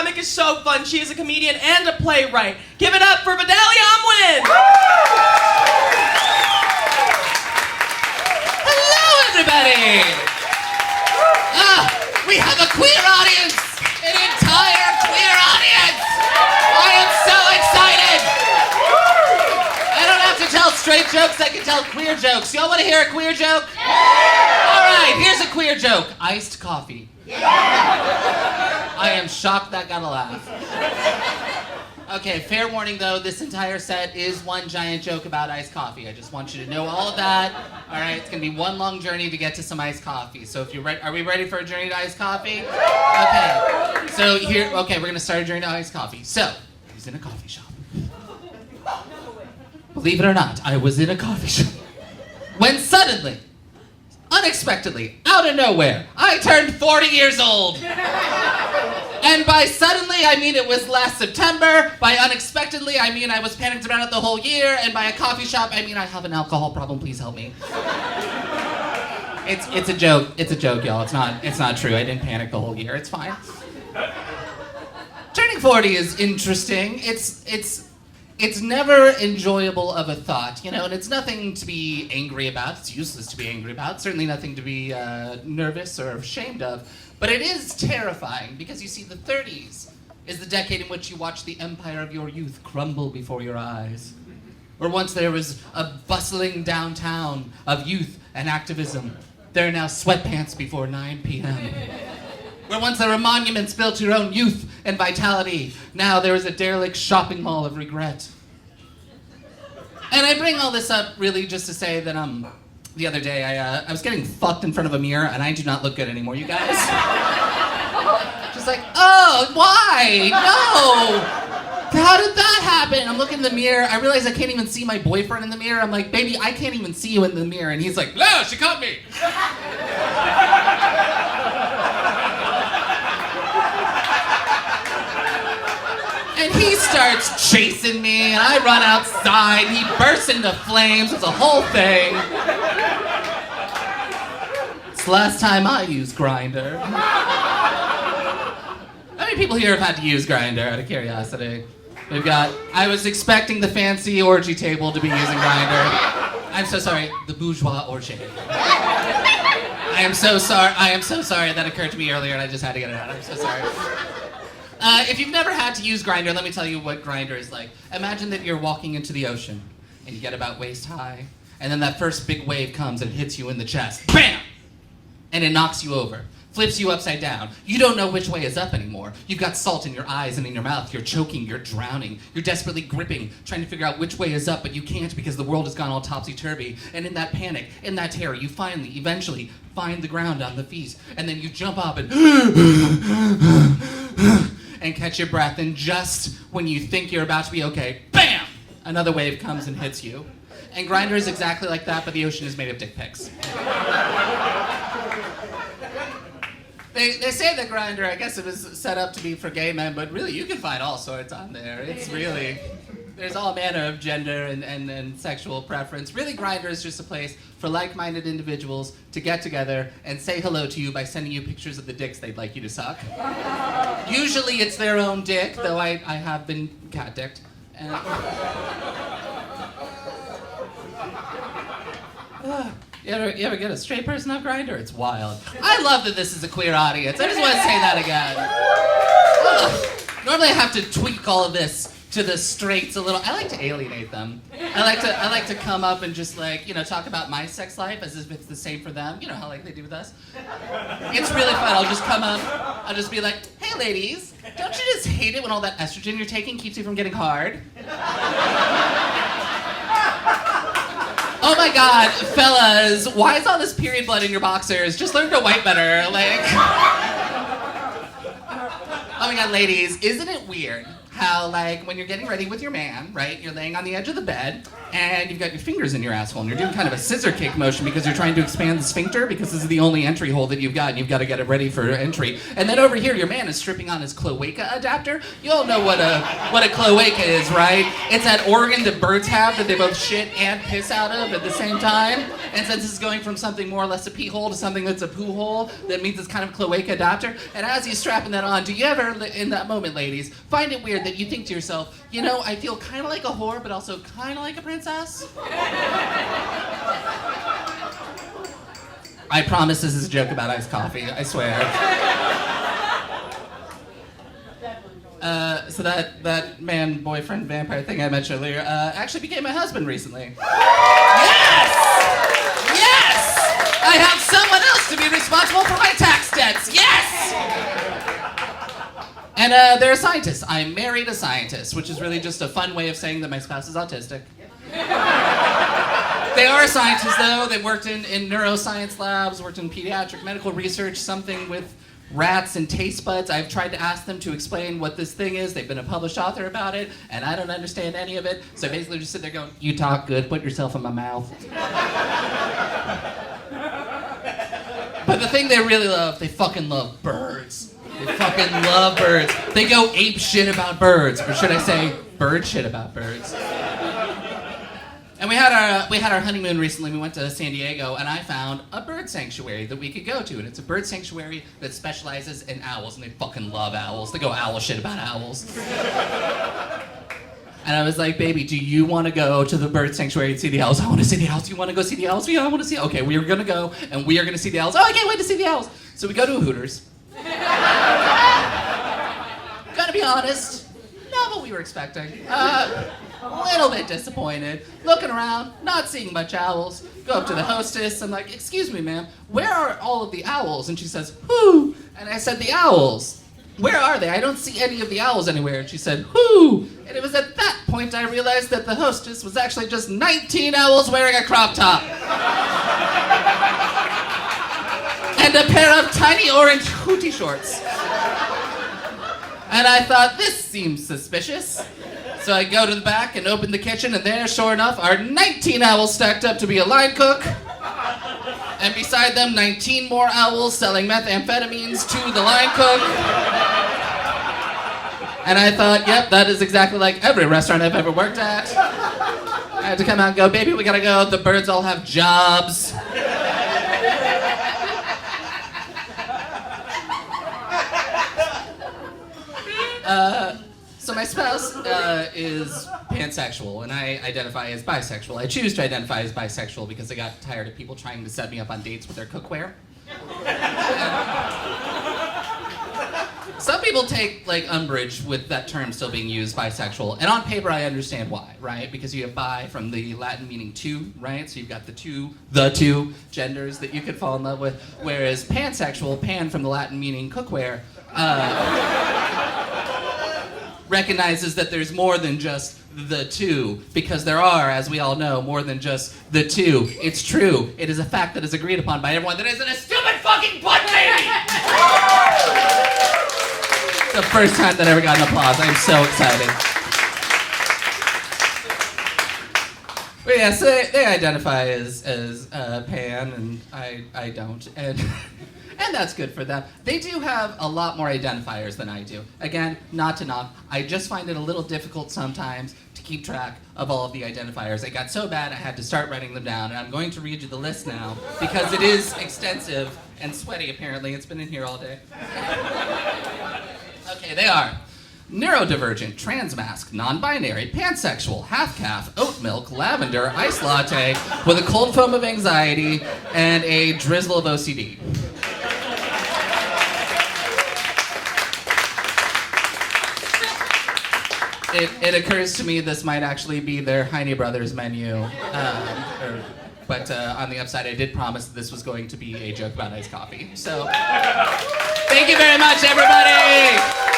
comic is so fun. She is a comedian and a playwright. Give it up for Vidalia Amwin! Hello, everybody! We have a queer audience! An entire queer audience! I am so excited! I don't have to tell straight jokes, I can tell queer jokes. Y'all want to hear a queer joke? All right, here's a queer joke. Iced coffee. I am shocked that got a laugh. Okay, fair warning though, this entire set is one giant joke about iced coffee. I just want you to know all of that. All right, it's gonna be one long journey to get to some iced coffee. So if you're ready, are we ready for a journey to iced coffee? Okay, so we're gonna start a journey to iced coffee. So, I was in a coffee shop. Believe it or not, I was in a coffee shop. When suddenly, unexpectedly, out of nowhere, I turned 40 years old. And by suddenly, I mean it was last September. By unexpectedly, I mean I was panicked about it the whole year. And by a coffee shop, I mean I have an alcohol problem. Please help me. It's a joke. It's a joke, y'all. It's not true. I didn't panic the whole year. It's fine. Turning 40 is interesting. It's never enjoyable of a thought, you know, and it's nothing to be angry about. It's useless to be angry about. Certainly nothing to be nervous or ashamed of. But it is terrifying because you see, the 30s is the decade in which you watch the empire of your youth crumble before your eyes. Where once there was a bustling downtown of youth and activism, there are now sweatpants before 9 p.m. Where once there were monuments built to your own youth and vitality, now there is a derelict shopping mall of regret. And I bring all this up really just to say that the other day I was getting fucked in front of a mirror and I do not look good anymore, you guys. Just like, oh, why? No! How did that happen? I'm looking in the mirror, I realize I can't even see my boyfriend in the mirror. I'm like, baby, I can't even see you in the mirror. And he's like, no, she caught me! And he starts chasing me, and I run outside, he bursts into flames, it's a whole thing. It's the last time I used Grindr. How many people here have had to use Grindr, out of curiosity? We've got, I was expecting the fancy orgy table to be using Grindr. I'm so sorry, the bourgeois orgy. I am so sorry that occurred to me earlier and I just had to get it out, I'm so sorry. If you've never had to use Grindr, let me tell you what Grindr is like. Imagine that you're walking into the ocean, and you get about waist high, and then that first big wave comes and hits you in the chest. BAM! And it knocks you over, flips you upside down. You don't know which way is up anymore. You've got salt in your eyes and in your mouth. You're choking, you're drowning. You're desperately gripping, trying to figure out which way is up, but you can't because the world has gone all topsy-turvy. And in that panic, in that terror, you finally, eventually, find the ground on the feet. And then you jump up and and catch your breath, and just when you think you're about to be okay, BAM! Another wave comes and hits you. And Grindr is exactly like that, but the ocean is made of dick pics. They say that Grindr, I guess it was set up to be for gay men, but really you can find all sorts on there. It's really, there's all manner of gender and sexual preference. Really, Grindr is just a place for like-minded individuals to get together and say hello to you by sending you pictures of the dicks they'd like you to suck. Usually it's their own dick, though I have been cat-dicked. You ever get a straight person off Grindr? It's wild. I love that this is a queer audience. I just want to say that again. Normally I have to tweak all of this to the straights a little. I like to alienate them. I like to come up and just like, you know, talk about my sex life as if it's the same for them. You know how like they do with us. It's really fun. I'll just come up. I'll just be like, hey ladies, don't you just hate it when all that estrogen you're taking keeps you from getting hard? Oh my god, fellas, why is all this period blood in your boxers? Just learn to wipe better, like. Oh my god, ladies, isn't it weird how, like, when you're getting ready with your man, right, you're laying on the edge of the bed, and you've got your fingers in your asshole, and you're doing kind of a scissor kick motion because you're trying to expand the sphincter, because this is the only entry hole that you've got, and you've got to get it ready for entry. And then over here, your man is stripping on his cloaca adapter. You all know what a cloaca is, right? It's that organ that birds have that they both shit and piss out of at the same time. And since it's going from something more or less a pee hole to something that's a poo hole, that means it's kind of cloaca adapter. And as he's strapping that on, do you ever, in that moment, ladies, find it weird that you think to yourself, you know, I feel kind of like a whore, but also kind of like a princess? I promise this is a joke about iced coffee, I swear. So that man, boyfriend, vampire thing I mentioned earlier actually became my husband recently. Yes! Yes! I have someone else to be responsible for my tax debts. Yes! And they're a scientist. I married a scientist, which is really just a fun way of saying that my spouse is autistic. They are scientists, though. They worked in neuroscience labs, worked in pediatric medical research, something with rats and taste buds. I've tried to ask them to explain what this thing is. They've been a published author about it, and I don't understand any of it. So I basically just sit there going, you talk good, put yourself in my mouth. But the thing they really love, they fucking love birds. They fucking love birds. They go ape shit about birds, or should I say, bird shit about birds. And we had our honeymoon recently. We went to San Diego, and I found a bird sanctuary that we could go to. And it's a bird sanctuary that specializes in owls, and they fucking love owls. They go owl shit about owls. And I was like, baby, do you want to go to the bird sanctuary and see the owls? I want to see the owls. Do you want to go see the owls? Yeah, I want to see. Okay, we are going to go, and we are going to see the owls. Oh, I can't wait to see the owls. So we go to a Hooters. Gotta be honest, not what we were expecting. A little bit disappointed. Looking around, not seeing much owls. Go up to the hostess. I'm like, excuse me, ma'am, where are all of the owls? And she says, who? And I said, the owls. Where are they? I don't see any of the owls anywhere. And she said, who? And it was at that point I realized that the hostess was actually just 19 owls wearing a crop top. And a pair of tiny orange hootie shorts. And I thought, this seems suspicious. So I go to the back and open the kitchen, and there, sure enough, are 19 owls stacked up to be a line cook. And beside them, 19 more owls selling methamphetamines to the line cook. And I thought, yep, that is exactly like every restaurant I've ever worked at. I had to come out and go, baby, we gotta go. The birds all have jobs. So my spouse is pansexual, and I identify as bisexual. I choose to identify as bisexual because I got tired of people trying to set me up on dates with their cookware. Some people take umbrage with that term still being used, bisexual, and on paper I understand why, right? Because you have bi from the Latin meaning two, right? So you've got the two genders that you could fall in love with, whereas pansexual, pan from the Latin meaning cookware, recognizes that there's more than just the two, because there are, as we all know, more than just the two. It's true. It is a fact that is agreed upon by everyone that isn't a stupid fucking butt baby! It's the first time that I ever got an applause. I'm so excited. But yeah, so they identify as pan, and I don't. And that's good for them. They do have a lot more identifiers than I do. Again, not to knock. I just find it a little difficult sometimes to keep track of all of the identifiers. It got so bad I had to start writing them down, and I'm going to read you the list now because it is extensive and sweaty, apparently. It's been in here all day. Okay, they are neurodivergent, transmasc, non-binary, pansexual, half-calf, oat milk, lavender, iced latte, with a cold foam of anxiety, and a drizzle of OCD. It occurs to me this might actually be their Heine Brothers menu. But on the upside, I did promise that this was going to be a joke about iced coffee. So, thank you very much, everybody!